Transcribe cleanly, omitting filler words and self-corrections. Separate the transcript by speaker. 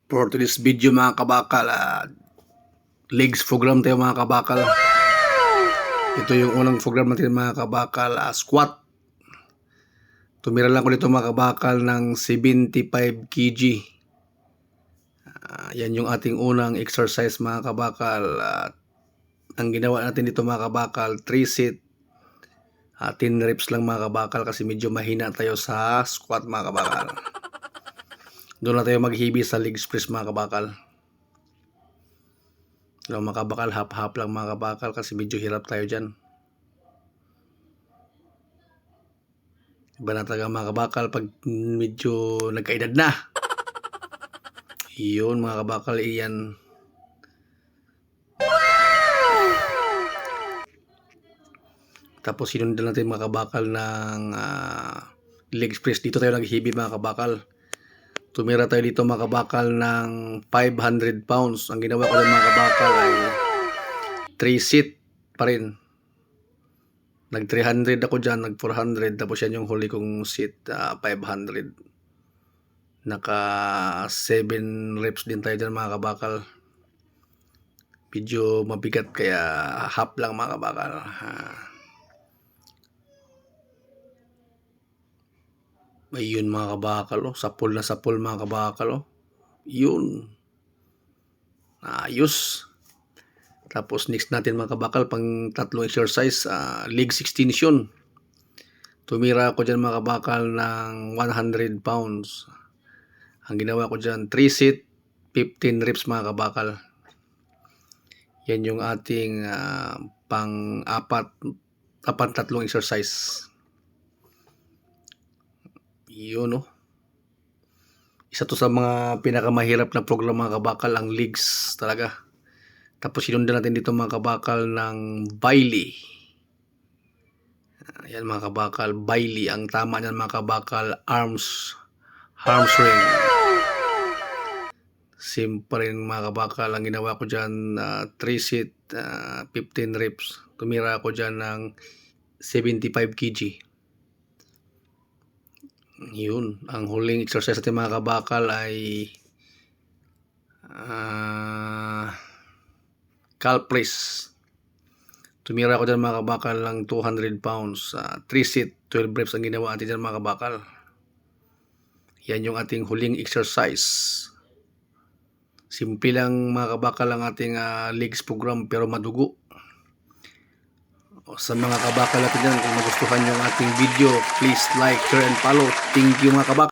Speaker 1: For today's video mga kabakal, legs program tayo mga kabakal. Ito yung unang program natin mga kabakal, squat. Tumira lang ko dito mga kabakal ng 75 kg. Yan yung ating unang exercise mga kabakal. Ang ginawa natin dito mga kabakal, 3 set, 10 reps lang mga kabakal kasi medyo mahina tayo sa squat mga kabakal. Doon na tayo maghibi sa leg press mga kabakal. Mga kabakal, half-half lang mga kabakal kasi medyo hirap tayo dyan. Iba na talaga mga kabakal pag medyo nagkaedad na. Yun mga kabakal, iyan. Tapos sinundan natin mga kabakal ng leg press. Dito tayo naghibi mga kabakal. Tumira tayo dito mga kabakal ng 500 pounds. Ang ginawa ko lang mga kabakal ay 3 set pa rin. Nag 300 ako dyan, nag 400. Tapos yan yung huli kong set, 500. Naka 7 reps din tayo dyan mga kabakal. Medyo mabigat kaya half lang mga kabakal. Ayun mga kabakal, sapul na sapul mga kabakal. Yun. Ayos. Tapos next natin mga kabakal, pang tatlong exercise, leg extension. Tumira ako dyan mga kabakal ng 100 pounds. Ang ginawa ko dyan, 3 set, 15 reps mga kabakal. Yan yung ating pang-apat, tatlong exercise. Yun Isa to sa mga pinakamahirap na program mga kabakal, ang legs talaga. Tapos sinundan natin dito mga kabakal ng Bailey. Ayan mga kabakal, Bailey. Ang tama niyan mga kabakal, arms ring. Simple rin mga kabakal. Ang ginawa ko dyan, 3 set, 15 reps. Tumira ako dyan ng 75 kg. Yun. Ang huling exercise natin mga kabakal ay calf press. Tumira ako dyan mga kabakal ng 200 pounds. 3 set, 12 reps ang ginawa natin dyan mga kabakal. Yan yung ating huling exercise. Simple lang mga kabakal ang ating legs program pero madugo. Sa mga kabakal natin dyan, kung nagustuhan yung ating video, please like, share, and follow. Thank you mga kabakal.